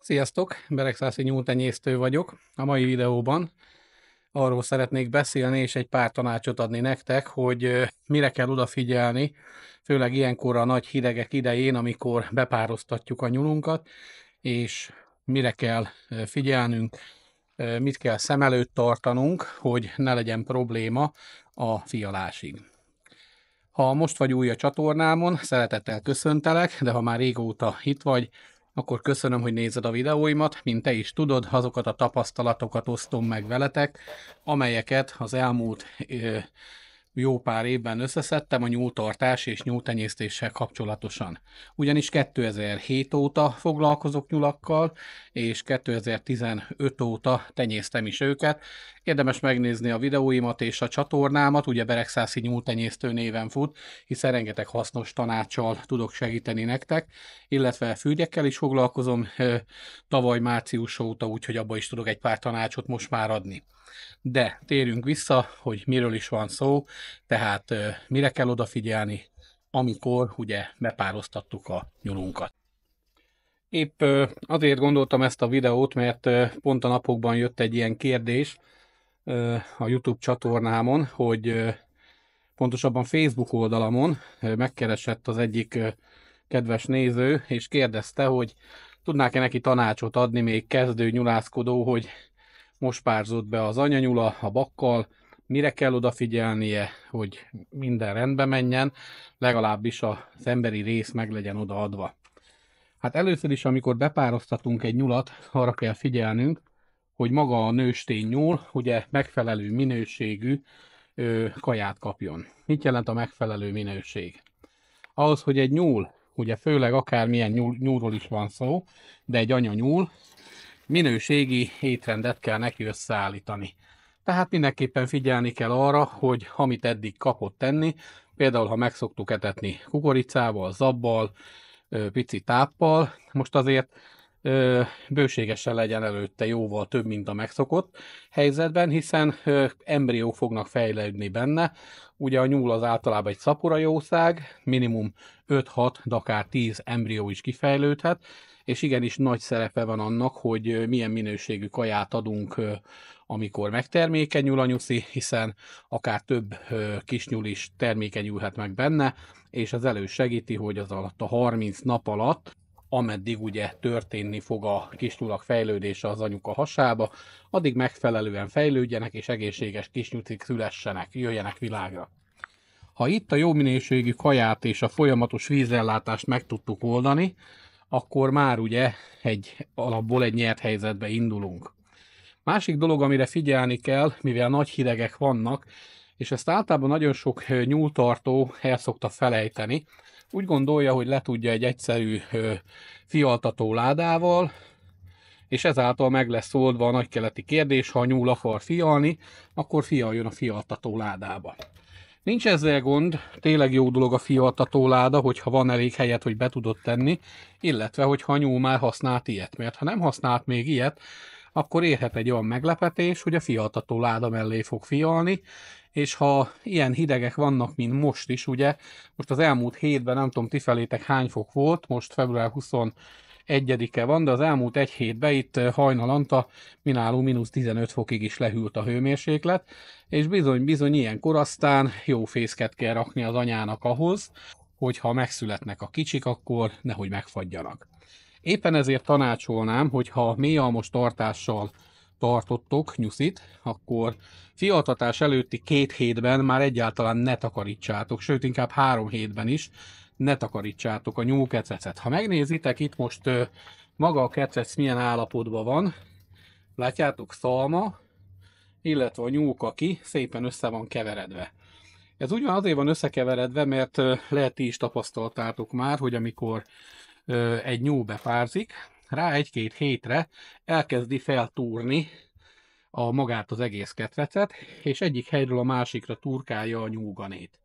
Sziasztok! Beregszászi nyúltenyésztő vagyok. A mai videóban arról szeretnék beszélni és egy pár tanácsot adni nektek, hogy mire kell odafigyelni, főleg ilyenkor a nagy hidegek idején, amikor bepároztatjuk a nyulunkat, és mire kell figyelnünk, mit kell szem előtt tartanunk, hogy ne legyen probléma a fialásig. Ha most vagy új a csatornámon, szeretettel köszöntelek, de ha már régóta itt vagy, akkor köszönöm, hogy nézed a videóimat. Mint te is tudod, azokat a tapasztalatokat osztom meg veletek, amelyeket az elmúlt jó pár évben összeszedtem a nyúltartás és nyúltenyésztéssel kapcsolatosan. Ugyanis 2007 óta foglalkozok nyulakkal, és 2015 óta tenyésztem is őket. Érdemes megnézni a videóimat és a csatornámat, ugye Beregszászi nyúltenyésztő néven fut, hiszen rengeteg hasznos tanáccsal tudok segíteni nektek, illetve fürgyekkel is foglalkozom tavaly március óta, úgyhogy abba is tudok egy pár tanácsot most már adni. De térjünk vissza, hogy miről is van szó, tehát mire kell odafigyelni, amikor ugye bepároztattuk a nyulunkat. Épp azért gondoltam ezt a videót, mert pont a napokban jött egy ilyen kérdés a YouTube csatornámon, hogy pontosabban Facebook oldalamon megkeresett az egyik kedves néző, és kérdezte, hogy tudnák-e neki tanácsot adni, még kezdő nyulászkodó, hogy most párzott be az anyanyula a bakkal, mire kell odafigyelnie, hogy minden rendbe menjen, legalábbis az emberi rész meg legyen odaadva. Hát először is, amikor bepároztatunk egy nyulat, arra kell figyelnünk, hogy maga a nőstény nyúl ugye megfelelő minőségű kaját kapjon. Mit jelent a megfelelő minőség? Ahhoz, hogy egy nyúl, ugye főleg akármilyen nyúlról is van szó, de egy anyanyúl, minőségi étrendet kell neki összeállítani. Tehát mindenképpen figyelni kell arra, hogy amit eddig kapott tenni, például ha megszoktuk etetni kukoricával, zabbal, pici táppal, most azért bőségesen legyen előtte jóval több, mint a megszokott helyzetben, hiszen embriók fognak fejlődni benne. Ugye a nyúl az általában egy szaporajószág, minimum 5-6, de akár 10 embrió is kifejlődhet, és igenis nagy szerepe van annak, hogy milyen minőségű kaját adunk, amikor megtermékenyül a nyuszi, hiszen akár több kisnyúl is termékenyülhet meg benne, és az elősegíti, hogy az alatt a 30 nap alatt, ameddig ugye történni fog a kisnyulak fejlődése az anyuka hasába, addig megfelelően fejlődjenek és egészséges kisnyucik szülessenek, jöjjenek világra. Ha itt a jó minőségű kaját és a folyamatos vízellátást meg tudtuk oldani, akkor már ugye alapból egy nyert helyzetbe indulunk. Másik dolog, amire figyelni kell, mivel nagy hidegek vannak, és ezt általában nagyon sok nyúltartó el szokta felejteni, úgy gondolja, hogy le tudja egy egyszerű fialtató ládával, és ezáltal meg lesz oldva a nagykeleti kérdés, ha a nyúl akar fialni, akkor fialjon a fialtató ládába. Nincs ezzel gond, tényleg jó dolog a fialtató láda, hogyha van elég helyet, hogy be tudod tenni, illetve hogyha a nyúl már használt ilyet, mert ha nem használt még ilyet, akkor érhet egy olyan meglepetés, hogy a fialtató láda mellé fog fialni, és ha ilyen hidegek vannak, mint most is, ugye, most az elmúlt hétben, nem tudom, ti felétek hány fok volt, most február 21-e van, de az elmúlt egy hétben itt hajnalanta nálunk -15 fokig is lehűlt a hőmérséklet, és bizony ilyenkor aztán jó fészket kell rakni az anyának ahhoz, hogy ha megszületnek a kicsik, akkor nehogy megfagyjanak. Éppen ezért tanácsolnám, hogy ha mélyalmos tartással tartottok nyuszit, akkor fialtatás előtti 2 hétben már egyáltalán ne takarítsátok, sőt inkább 3 hétben is ne takarítsátok a nyúlkececet. Ha megnézitek, itt most maga a kecec milyen állapotban van, látjátok, szalma, illetve a nyúlkaki szépen össze van keveredve. Ez ugyan azért van összekeveredve, mert lehet ti is tapasztaltátok már, hogy amikor egy nyúl bepárzik, rá 1-2 hétre elkezdi feltúrni magát az egész ketrecet, és egyik helyről a másikra turkálja a nyúlganét.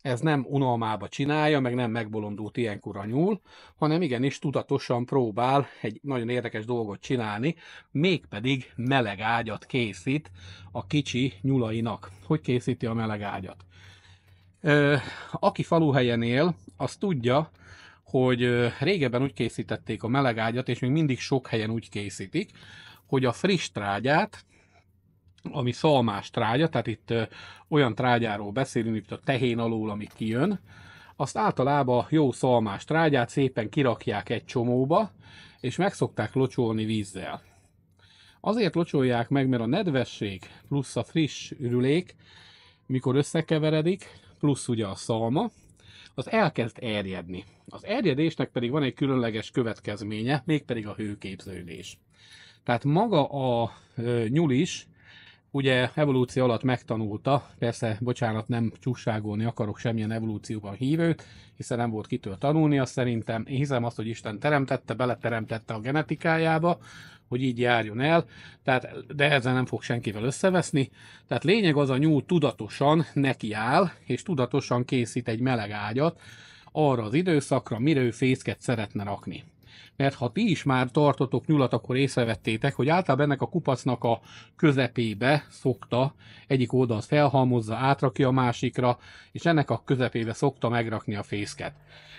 Ez nem unalmába csinálja, meg nem megbolondult ilyenkor a nyúl, hanem igenis tudatosan próbál egy nagyon érdekes dolgot csinálni, mégpedig meleg ágyat készít a kicsi nyulainak. Hogy készíti a meleg ágyat? Aki faluhelyen él, az tudja, hogy régebben úgy készítették a melegágyat, és még mindig sok helyen úgy készítik, hogy a friss trágyát, ami szalmás trágya, tehát itt olyan trágyáról beszélünk, itt a tehén alól, ami kijön, azt általában jó szalmás trágyát szépen kirakják egy csomóba, és meg szokták locsolni vízzel. Azért locsolják meg, mert a nedvesség plusz a friss ürülék, mikor összekeveredik, plusz ugye a szalma, az elkezd erjedni. Az erjedésnek pedig van egy különleges következménye, mégpedig a hőképződés. Tehát maga a nyúl is, ugye evolúció alatt megtanulta, persze, bocsánat, nem csússágolni akarok, semmilyen evolúcióban hívőt, hiszen nem volt kitől tanulni, azt szerintem, én hiszem azt, hogy Isten teremtette, beleteremtette a genetikájába, hogy így járjon el, tehát, de ezzel nem fog senkivel összeveszni. Tehát lényeg az, a nyúl tudatosan nekiáll, és tudatosan készít egy meleg ágyat arra az időszakra, mire ő fészket szeretne rakni. Mert ha ti is már tartotok nyulat, akkor észrevettétek, hogy általában ennek a kupacnak a közepébe szokta, egyik oldalt felhalmozza, átrakja a másikra, és ennek a közepébe szokta megrakni a fészket.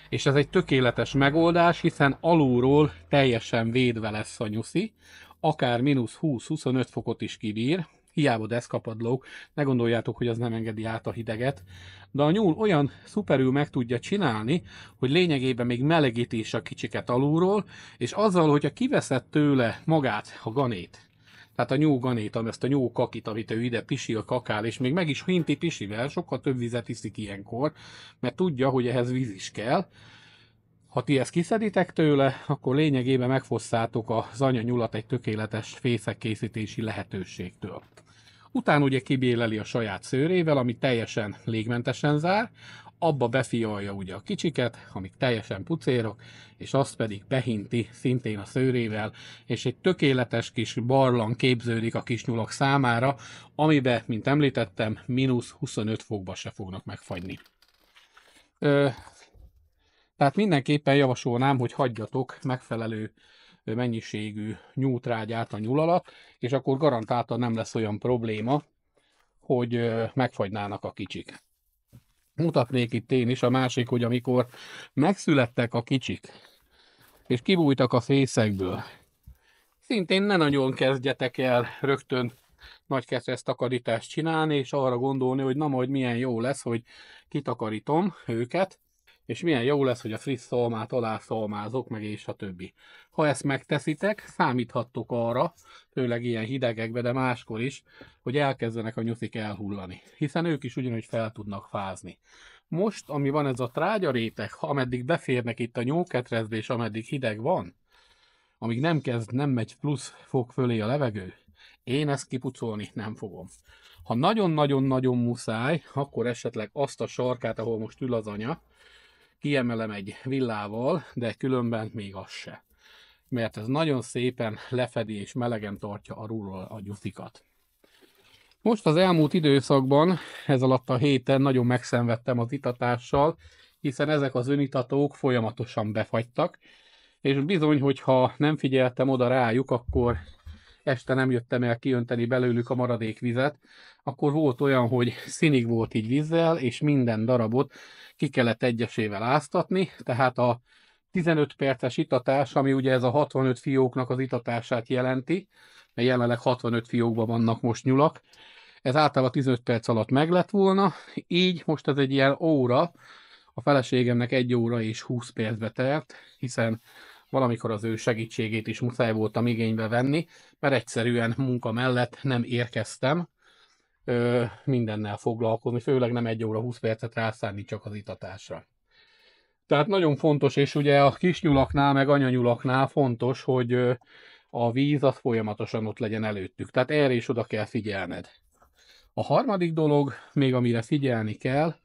És ez egy tökéletes megoldás, hiszen alulról teljesen védve lesz a nyuszi, akár mínusz 20-25 fokot is kibír, hiába deszkapadlók, ne gondoljátok, hogy az nem engedi át a hideget, de a nyúl olyan szuperül meg tudja csinálni, hogy lényegében még melegíti is a kicsiket alulról, és azzal, hogyha kiveszed tőle magát, a ganét, tehát a nyúl ganét, ezt a nyúl kakit, amit ő ide pisil, kakál, és még meg is hinti pisivel, sokkal több vizet iszik ilyenkor, mert tudja, hogy ehhez víz is kell. Ha ti ezt kiszeditek tőle, akkor lényegében megfosszátok az anyanyulat egy tökéletes fészekkészítési lehetőségtől. Utána ugye kibéleli a saját szőrével, ami teljesen légmentesen zár, abba befialja ugye a kicsiket, amik teljesen pucérok, és azt pedig behinti szintén a szőrével, és egy tökéletes kis barlang képződik a kisnyulak számára, amiben, mint említettem, mínusz 25 fokba se fognak megfagyni. Tehát mindenképpen javasolnám, hogy hagyjatok megfelelő mennyiségű nyúltrágyát a nyúl alatt, és akkor garantáltan nem lesz olyan probléma, hogy megfagynának a kicsik. Mutatnék itt én is a másik, hogy amikor megszülettek a kicsik, és kibújtak a fészekből, szintén ne nagyon kezdjetek el rögtön nagy ketresz takarítást csinálni, és arra gondolni, hogy na majd milyen jó lesz, hogy kitakarítom őket, és milyen jó lesz, hogy a friss szalmát alászalmázok, meg és a többi. Ha ezt megteszitek, számíthattok arra, főleg ilyen hidegekben, de máskor is, hogy elkezdenek a nyuszik elhullani, hiszen ők is ugyanúgy fel tudnak fázni. Most, ami van ez a trágyaréteg, ameddig beférnek itt a nyúlketrezbe, és ameddig hideg van, amíg nem megy plusz fok fölé a levegő, én ezt kipucolni nem fogom. Ha nagyon-nagyon-nagyon muszáj, akkor esetleg azt a sarkát, ahol most ül az anya, kiemelem egy villával, de különben még az se. Mert ez nagyon szépen lefedi és melegen tartja alulról a nyuszikat. Most az elmúlt időszakban, ez alatt a héten nagyon megszenvedtem az itatással, hiszen ezek az önitatók folyamatosan befagytak, és bizony, hogyha nem figyeltem oda rájuk, akkor este nem jöttem el kiönteni belőlük a maradék vizet, akkor volt olyan, hogy színig volt így vízzel, és minden darabot ki kellett egyesével áztatni, tehát a 15 perces itatás, ami ugye ez a 65 fióknak az itatását jelenti, mert jelenleg 65 fiókban vannak most nyulak, ez általában 15 perc alatt meg lett volna, így most ez egy ilyen óra, a feleségemnek 1 óra és 20 percbe telt, hiszen valamikor az ő segítségét is muszáj voltam igénybe venni, mert egyszerűen munka mellett nem érkeztem mindennel foglalkozni, főleg nem 1 óra 20 percet rászánni csak az itatásra. Tehát nagyon fontos, és ugye a kisnyulaknál, meg anyanyulaknál fontos, hogy a víz az folyamatosan ott legyen előttük. Tehát erre is oda kell figyelned. A harmadik dolog, még amire figyelni kell,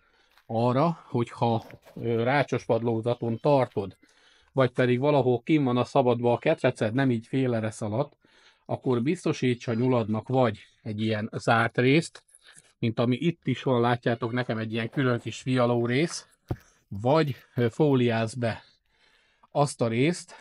arra, hogyha rácsos padlózaton tartod, vagy pedig valahol kinn van a szabadba a ketreced, nem így félere szaladt, akkor biztosíts a nyuladnak vagy egy ilyen zárt részt, mint ami itt is van, látjátok nekem egy ilyen külön kis fialó rész, vagy fóliázz be azt a részt,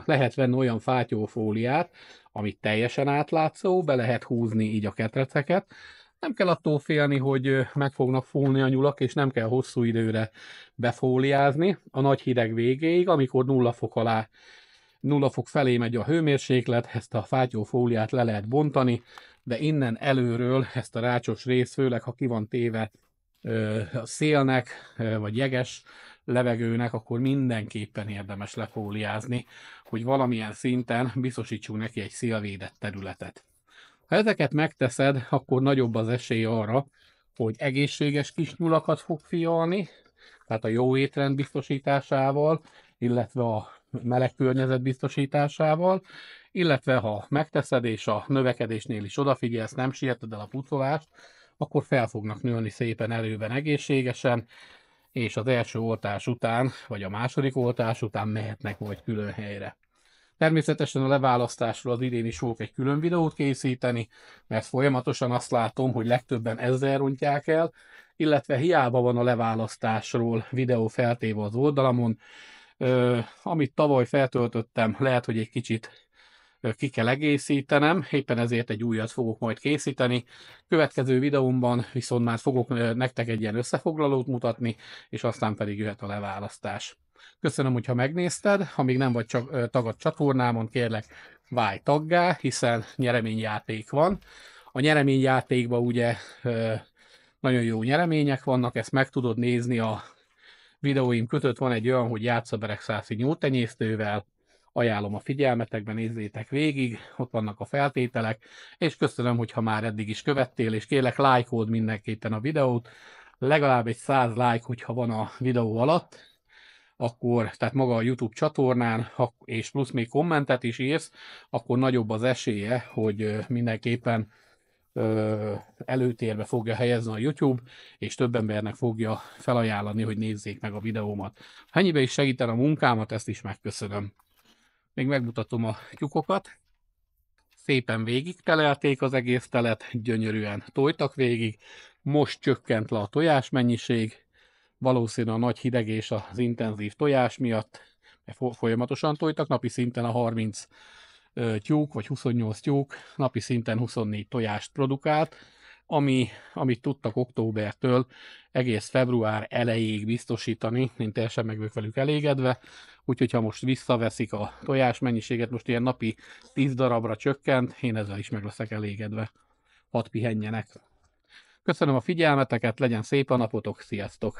lehet venni olyan fátyófóliát, amit teljesen átlátszó, be lehet húzni így a ketreceket, Nem kell attól félni, hogy meg fognak fúlni a nyulak, és nem kell hosszú időre befóliázni a nagy hideg végéig, amikor 0 fok felé megy a hőmérséklet, ezt a fátyófóliát le lehet bontani, de innen előről ezt a rácsos részt, főleg ha ki van téve a szélnek, vagy jeges levegőnek, akkor mindenképpen érdemes lefóliázni, hogy valamilyen szinten biztosítsunk neki egy szélvédett területet. Ha ezeket megteszed, akkor nagyobb az esély arra, hogy egészséges kis nyulakat fog fialni, tehát a jó étrend biztosításával, illetve a meleg környezet biztosításával, illetve ha megteszed és a növekedésnél is odafigyelsz, nem sieted el a pucolást, akkor fel fognak nőni szépen erőben, egészségesen, és az első oltás után, vagy a második oltás után mehetnek majd külön helyre. Természetesen a leválasztásról az idén is fogok egy külön videót készíteni, mert folyamatosan azt látom, hogy legtöbben ezzel rontják el, illetve hiába van a leválasztásról videó feltéve az oldalamon. Amit tavaly feltöltöttem, lehet, hogy egy kicsit ki kell egészítenem, éppen ezért egy újat fogok majd készíteni. Következő videómban viszont már fogok nektek egy ilyen összefoglalót mutatni, és aztán pedig jöhet a leválasztás. Köszönöm, hogyha megnézted, ha még nem vagy tag a csatornámon, kérlek válj taggá, hiszen nyereményjáték van. A nyereményjátékban ugye nagyon jó nyeremények vannak, ezt meg tudod nézni a videóim között, van egy olyan, hogy játsz a Beregszászi nyúltenyésztővel, ajánlom a figyelmetekben, nézzétek végig, ott vannak a feltételek, és köszönöm, hogyha már eddig is követtél, és kérlek lájkold mindenképpen a videót, legalább egy 100 like, hogyha van a videó alatt, akkor, tehát maga a YouTube csatornán, és plusz még kommentet is írsz, akkor nagyobb az esélye, hogy mindenképpen előtérbe fogja helyezni a YouTube, és több embernek fogja felajánlani, hogy nézzék meg a videómat. Ha ennyibe is segíten a munkámat, ezt is megköszönöm. Még megmutatom a tyúkokat. Szépen végig telelték az egész telet, gyönyörűen tojtak végig. Most csökkent le a tojás mennyiség, valószínűleg a nagy hideg és az intenzív tojás miatt, mert folyamatosan tojtak, napi szinten a 30 tyúk, vagy 28 tyúk, napi szinten 24 tojást produkált, amit tudtak októbertől egész február elejéig biztosítani, én teljesen meg vagyok velük elégedve, úgyhogy ha most visszaveszik a tojás mennyiséget, most ilyen napi 10 darabra csökkent, én ezzel is meg leszek elégedve. Hadd pihenjenek. Köszönöm a figyelmeteket, legyen szép a napotok, sziasztok!